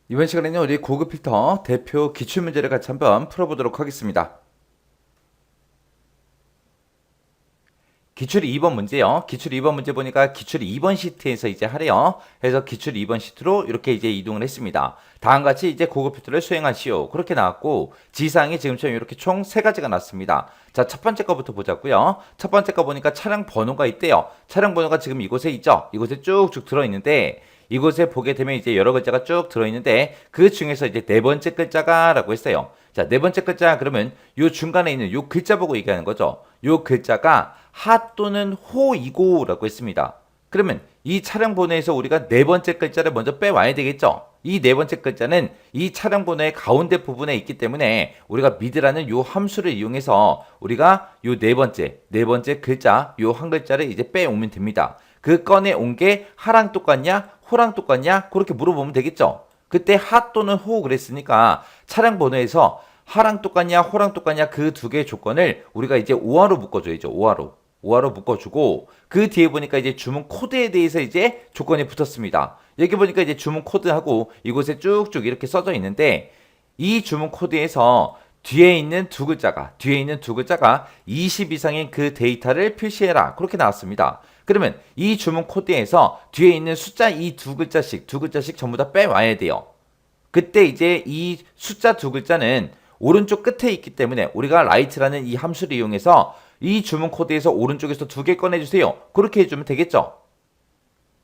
이번 시간에는 우리 고급 필터 대표 기출문제를 같이 한번 풀어보도록 하겠습니다. 기출 2번 문제요. 기출 2번 문제 보니까 기출 2번 시트에서 이제 하래요. 그래서 기출 2번 시트로 이렇게 이제 이동을 했습니다. 다음같이 이제 고급 필터를 수행하시오. 그렇게 나왔고, 지상이 지금처럼 이렇게 총 3가지가 났습니다. 자, 첫 번째 거부터 보자고요. 첫 번째 거 보니까 차량 번호가 있대요. 차량 번호가 지금 이곳에 있죠. 이곳에 쭉쭉 들어있는데, 이곳에 보게 되면 이제 여러 글자가 쭉 들어있는데, 그 중에서 이제 네 번째 글자가 라고 했어요. 자, 네 번째 글자 그러면 요 중간에 있는 요 글자 보고 얘기하는 거죠. 요 글자가 하 또는 호이고라고 했습니다. 그러면 이 차량 번호에서 우리가 네 번째 글자를 먼저 빼와야 되겠죠. 이 네 번째 글자는 이 차량 번호의 가운데 부분에 있기 때문에 우리가 mid라는 요 함수를 이용해서 우리가 요 네 번째 글자 요 한 글자를 이제 빼오면 됩니다. 그 꺼내 온 게 하랑 똑같냐 호랑 똑같냐 그렇게 물어보면 되겠죠. 그때 하 또는 호 그랬으니까 차량 번호에서 하랑 똑같냐 호랑 똑같냐 그 두 개의 조건을 우리가 이제 오화로 묶어줘야죠. 오화로 묶어주고 그 뒤에 보니까 이제 주문 코드에 대해서 이제 조건이 붙었습니다. 여기 보니까 이제 주문 코드하고 이곳에 쭉쭉 이렇게 써져 있는데 이 주문 코드에서 뒤에 있는 두 글자가 20 이상인 그 데이터를 표시해라. 그렇게 나왔습니다. 그러면 이 주문 코드에서 뒤에 있는 숫자 이 두 글자씩 전부 다 빼와야 돼요. 그때 이제 이 숫자 두 글자는 오른쪽 끝에 있기 때문에 우리가 right라는 이 함수를 이용해서 이 주문 코드에서 오른쪽에서 두 개 꺼내주세요. 그렇게 해주면 되겠죠.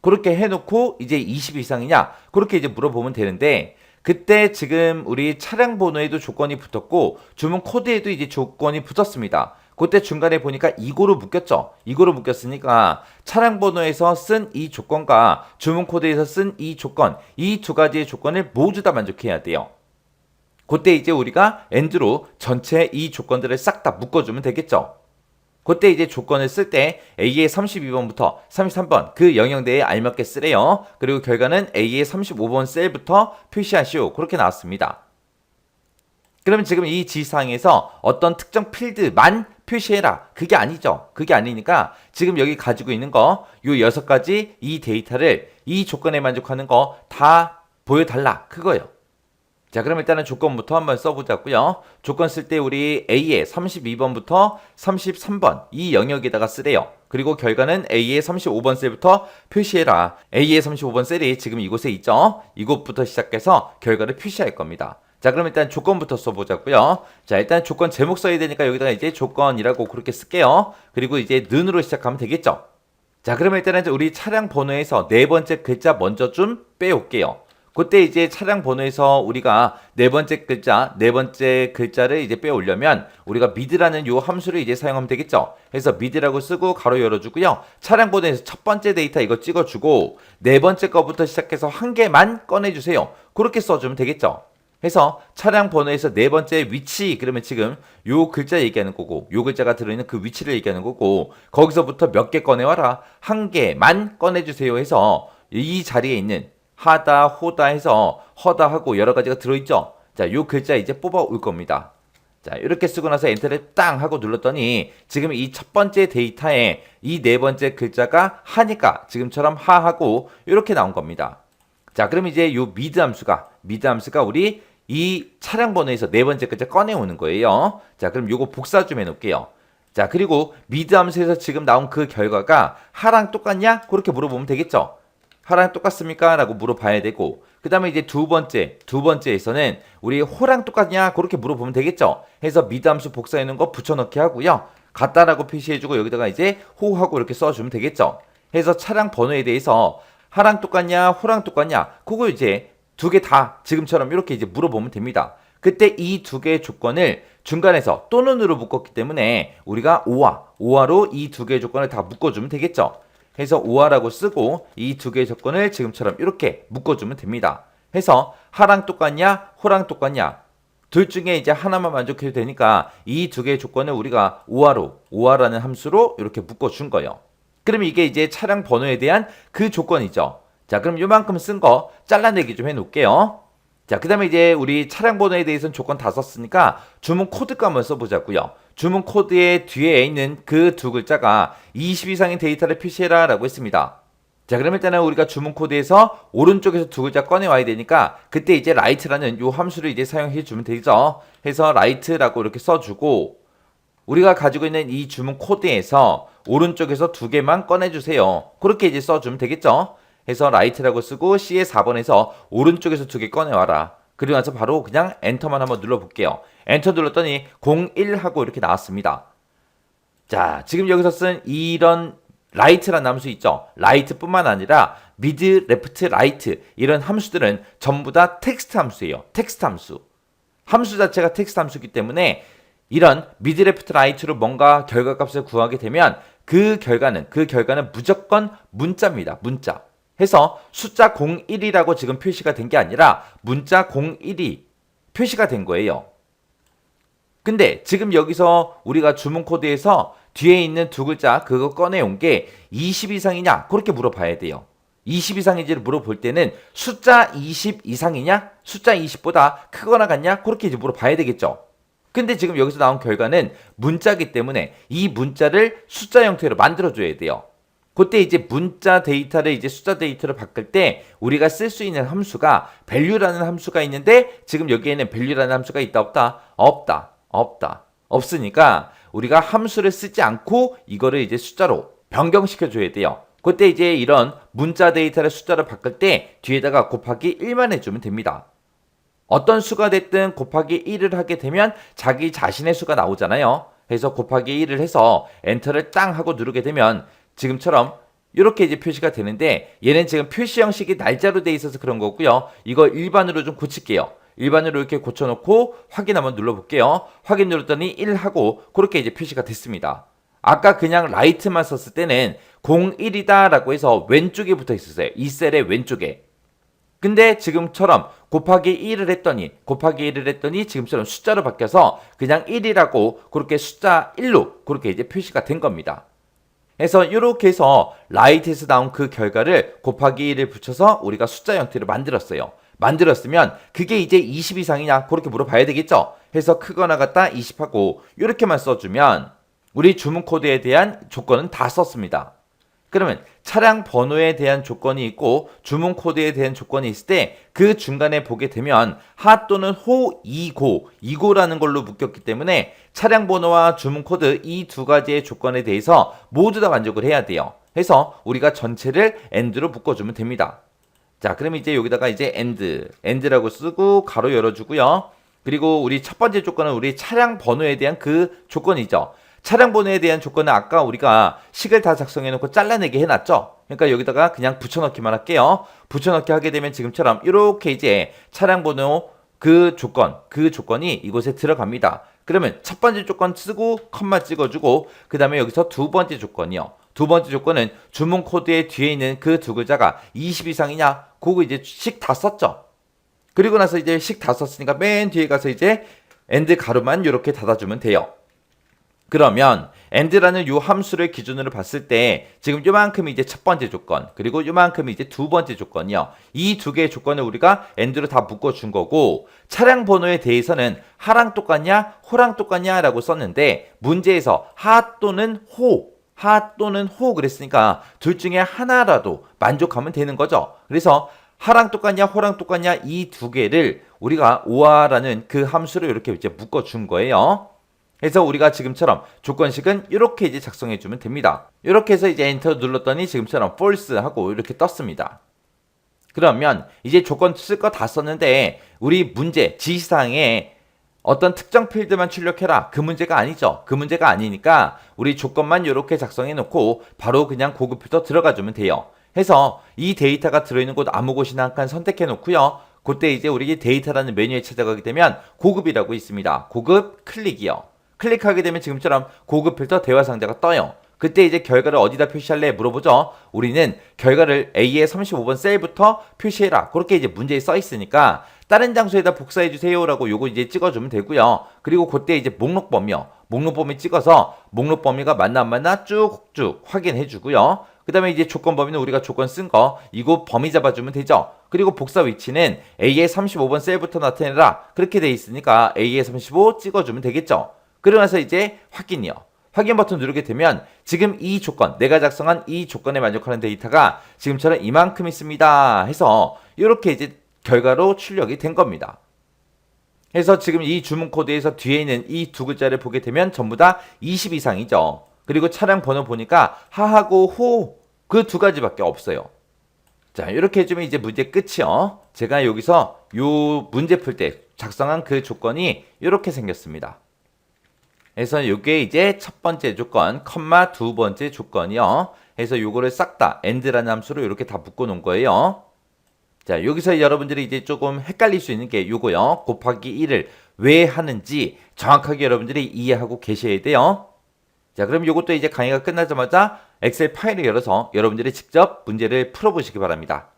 그렇게 해놓고 이제 20 이상이냐? 그렇게 이제 물어보면 되는데 그때 지금 우리 차량 번호에도 조건이 붙었고 주문 코드에도 이제 조건이 붙었습니다. 그때 중간에 보니까 이거로 묶였죠. 이거로 묶였으니까 차량 번호에서 쓴 이 조건과 주문 코드에서 쓴 이 조건, 이 두 가지의 조건을 모두 다 만족해야 돼요. 그때 이제 우리가 and로 전체 이 조건들을 싹 다 묶어주면 되겠죠. 그때 이제 조건을 쓸 때 A의 32번부터 33번 그 영역내에 알맞게 쓰래요. 그리고 결과는 A의 35번 셀부터 표시하시오. 그렇게 나왔습니다. 그러면 지금 이 지상에서 어떤 특정 필드만 표시해라. 그게 아니죠. 그게 아니니까 지금 여기 가지고 있는 거, 요 6가지 이 데이터를 이 조건에 만족하는 거 다 보여달라. 그거예요. 자, 그럼 일단은 조건부터 한번 써보자고요. 조건 쓸 때 우리 A의 32번부터 33번 이 영역에다가 쓰래요. 그리고 결과는 A의 35번 셀부터 표시해라. A의 35번 셀이 지금 이곳에 있죠. 이곳부터 시작해서 결과를 표시할 겁니다. 자, 그럼 일단 조건부터 써보자고요. 자, 일단 조건 제목 써야 되니까 여기다가 이제 조건이라고 그렇게 쓸게요. 그리고 이제 는으로 시작하면 되겠죠. 자, 그러면 일단은 우리 차량 번호에서 네 번째 글자 먼저 좀 빼올게요. 그때 이제 차량 번호에서 우리가 네 번째 글자를 이제 빼오려면 우리가 mid라는 요 함수를 이제 사용하면 되겠죠. 그래서 mid라고 쓰고 가로 열어주고요. 차량 번호에서 첫 번째 데이터 이거 찍어주고 네 번째 거부터 시작해서 한 개만 꺼내주세요. 그렇게 써주면 되겠죠. 해서 차량 번호에서 네 번째 위치 그러면 지금 요 글자 얘기하는 거고 요 글자가 들어있는 그 위치를 얘기하는 거고 거기서부터 몇 개 꺼내와라 한 개만 꺼내주세요 해서 이 자리에 있는 하다, 호다 해서 허다하고 여러 가지가 들어있죠. 자, 요 글자 이제 뽑아 올 겁니다. 자, 이렇게 쓰고 나서 엔터를 땅 하고 눌렀더니 지금 이 첫 번째 데이터에 이 네 번째 글자가 하니까 지금처럼 하하고 이렇게 나온 겁니다. 자, 그럼 이제 요 미드 함수가 우리 이 차량 번호에서 네 번째 글자 꺼내오는 거예요. 자, 그럼 요거 복사 좀 해놓을게요. 자, 그리고 미드 함수에서 지금 나온 그 결과가 하랑 똑같냐? 그렇게 물어보면 되겠죠. 하랑 똑같습니까? 라고 물어봐야 되고 그 다음에 이제 두 번째에서는 우리 호랑 똑같냐? 그렇게 물어보면 되겠죠. 해서 미드함수 복사해 놓은 거 붙여넣기 하고요. 같다라고 표시해주고 여기다가 이제 호하고 이렇게 써주면 되겠죠. 해서 차량 번호에 대해서 하랑 똑같냐? 호랑 똑같냐? 그거 이제 두 개 다 지금처럼 이렇게 이제 물어보면 됩니다. 그때 이 두 개의 조건을 중간에서 또는으로 묶었기 때문에 우리가 오화로 이 두 개의 조건을 다 묶어주면 되겠죠. 해서 오화라고 쓰고 이 두 개의 조건을 지금처럼 이렇게 묶어주면 됩니다. 해서 하랑 똑같냐 호랑 똑같냐 둘 중에 이제 하나만 만족해도 되니까 이 두 개의 조건을 우리가 오화라는 함수로 이렇게 묶어준 거예요. 그럼 이게 이제 차량 번호에 대한 그 조건이죠. 자, 그럼 요만큼 쓴 거 잘라내기 좀 해놓을게요. 자, 그 다음에 이제 우리 차량 번호에 대해서는 조건 다 썼으니까 주문 코드가 한번 써보자고요. 주문 코드의 뒤에 있는 그 두 글자가 20 이상의 데이터를 표시해라 라고 했습니다. 자, 그럼 일단은 우리가 주문 코드에서 오른쪽에서 두 글자 꺼내 와야 되니까 그때 이제 write라는 요 함수를 이제 사용해 주면 되죠. 해서 write라고 이렇게 써주고 우리가 가지고 있는 이 주문 코드에서 오른쪽에서 두 개만 꺼내주세요. 그렇게 이제 써주면 되겠죠. 해서 write라고 쓰고 C의 4번에서 오른쪽에서 두 개 꺼내와라. 그리고 나서 바로 그냥 엔터만 한번 눌러볼게요. 엔터 눌렀더니 01 하고 이렇게 나왔습니다. 자, 지금 여기서 쓴 이런 right라는 함수 있죠. right뿐만 아니라 mid, left, right 이런 함수들은 전부 다 텍스트 함수예요. 텍스트 함수. 함수 자체가 텍스트 함수이기 때문에 이런 mid, left, right로 뭔가 결과값을 구하게 되면 그 결과는 무조건 문자입니다. 문자. 해서 숫자 01이라고 지금 표시가 된 게 아니라 문자 01이 표시가 된 거예요. 근데 지금 여기서 우리가 주문 코드에서 뒤에 있는 두 글자 그거 꺼내온 게 20 이상이냐? 그렇게 물어봐야 돼요. 20 이상인지를 물어볼 때는 숫자 20 이상이냐? 숫자 20보다 크거나 같냐? 그렇게 이제 물어봐야 되겠죠. 근데 지금 여기서 나온 결과는 문자이기 때문에 이 문자를 숫자 형태로 만들어줘야 돼요. 그때 이제 문자 데이터를 이제 숫자 데이터로 바꿀 때 우리가 쓸 수 있는 함수가 value라는 함수가 있는데 지금 여기에는 value라는 함수가 있다 없다? 없다. 없으니까 우리가 함수를 쓰지 않고 이거를 이제 숫자로 변경시켜 줘야 돼요. 그때 이제 이런 문자 데이터를 숫자로 바꿀 때 뒤에다가 곱하기 1만 해주면 됩니다. 어떤 수가 됐든 곱하기 1을 하게 되면 자기 자신의 수가 나오잖아요. 그래서 곱하기 1을 해서 엔터를 땅 하고 누르게 되면 지금처럼 이렇게 이제 표시가 되는데 얘는 지금 표시 형식이 날짜로 돼 있어서 그런 거고요. 이거 일반으로 좀 고칠게요. 일반으로 이렇게 고쳐놓고 확인 한번 눌러볼게요. 확인 눌렀더니 1 하고 그렇게 이제 표시가 됐습니다. 아까 그냥 right만 썼을 때는 01이다 라고 해서 왼쪽에 붙어 있었어요. 이 셀의 왼쪽에. 근데 지금처럼 곱하기 1을 했더니 지금처럼 숫자로 바뀌어서 그냥 1이라고 그렇게 숫자 1로 그렇게 이제 표시가 된 겁니다. 그래서 이렇게 해서 right에서 나온 그 결과를 곱하기 1을 붙여서 우리가 숫자 형태로 만들었어요. 만들었으면 그게 이제 20 이상이냐 그렇게 물어봐야 되겠죠. 해서 크거나 같다 20하고 이렇게만 써주면 우리 주문 코드에 대한 조건은 다 썼습니다. 그러면 차량 번호에 대한 조건이 있고 주문 코드에 대한 조건이 있을 때 그 중간에 보게 되면 하 또는 호, 이고라는 걸로 묶였기 때문에 차량 번호와 주문 코드 이 두 가지의 조건에 대해서 모두 다 만족을 해야 돼요. 해서 우리가 전체를 and로 묶어주면 됩니다. 자, 그럼 이제 여기다가 이제 and라고 쓰고 가로 열어주고요. 그리고 우리 첫 번째 조건은 우리 차량 번호에 대한 그 조건이죠. 차량 번호에 대한 조건은 아까 우리가 식을 다 작성해놓고 잘라내게 해놨죠. 그러니까 여기다가 그냥 붙여넣기만 할게요. 붙여넣기 하게 되면 지금처럼 이렇게 이제 차량 번호 그 조건이 이곳에 들어갑니다. 그러면 첫 번째 조건 쓰고 컴마 찍어주고 그 다음에 여기서 두 번째 조건이요. 두 번째 조건은 주문 코드의 뒤에 있는 그 두 글자가 20 이상이냐? 그거 이제 식 다 썼죠. 그리고 나서 이제 식 다 썼으니까 맨 뒤에 가서 이제 and 가로만 이렇게 닫아주면 돼요. 그러면 and라는 요 함수를 기준으로 봤을 때 지금 요만큼이 이제 첫 번째 조건 그리고 요만큼이 이제 두 번째 조건이요. 이 두 개의 조건을 우리가 and로 다 묶어준 거고 차량 번호에 대해서는 하랑 똑같냐 호랑 똑같냐 라고 썼는데 문제에서 하 또는 호 그랬으니까 둘 중에 하나라도 만족하면 되는 거죠. 그래서 하랑 똑같냐 호랑 똑같냐 이 두 개를 우리가 오아라는 그 함수를 이렇게 이제 묶어준 거예요. 그래서 우리가 지금처럼 조건식은 이렇게 이제 작성해 주면 됩니다. 이렇게 해서 이제 엔터 눌렀더니 지금처럼 false 하고 이렇게 떴습니다. 그러면 이제 조건 쓸 거 다 썼는데 우리 문제 지시사항에 어떤 특정 필드만 출력해라 그 문제가 아니죠. 그 문제가 아니니까 우리 조건만 이렇게 작성해 놓고 바로 그냥 고급 필터 들어가 주면 돼요. 해서 이 데이터가 들어있는 곳 아무 곳이나 한 칸 선택해 놓고요. 그때 이제 우리 데이터라는 메뉴에 찾아가게 되면 고급이라고 있습니다. 고급 클릭이요. 클릭하게 되면 지금처럼 고급 필터 대화 상자가 떠요. 그때 이제 결과를 어디다 표시할래 물어보죠. 우리는 결과를 A의 35번 셀부터 표시해라. 그렇게 이제 문제에 써 있으니까 다른 장소에다 복사해 주세요라고 요거 이제 찍어주면 되고요. 그리고 그때 이제 목록 범위 찍어서 목록 범위가 맞나 안 맞나 쭉쭉 확인해 주고요. 그 다음에 이제 조건 범위는 우리가 조건 쓴 거 이거 범위 잡아주면 되죠. 그리고 복사 위치는 A의 35번 셀부터 나타내라. 그렇게 돼 있으니까 A의 35 찍어주면 되겠죠. 그러고 나서 이제 확인이요. 확인 버튼 누르게 되면 지금 이 조건, 내가 작성한 이 조건에 만족하는 데이터가 지금처럼 이만큼 있습니다 해서 이렇게 이제 결과로 출력이 된 겁니다. 그래서 지금 이 주문 코드에서 뒤에 있는 이 두 글자를 보게 되면 전부 다 20 이상이죠. 그리고 차량 번호 보니까 하하고 호 그 두 가지밖에 없어요. 자, 이렇게 해주면 이제 문제 끝이요. 제가 여기서 요 문제 풀 때 작성한 그 조건이 이렇게 생겼습니다. 그래서 이게 이제 첫 번째 조건, 컴마 두 번째 조건이요. 그래서 요거를 싹 다 and라는 함수로 이렇게 다 묶어 놓은 거예요. 자, 여기서 여러분들이 이제 조금 헷갈릴 수 있는 게 요거요. 곱하기 1을 왜 하는지 정확하게 여러분들이 이해하고 계셔야 돼요. 자, 그럼 요것도 이제 강의가 끝나자마자 엑셀 파일을 열어서 여러분들이 직접 문제를 풀어보시기 바랍니다.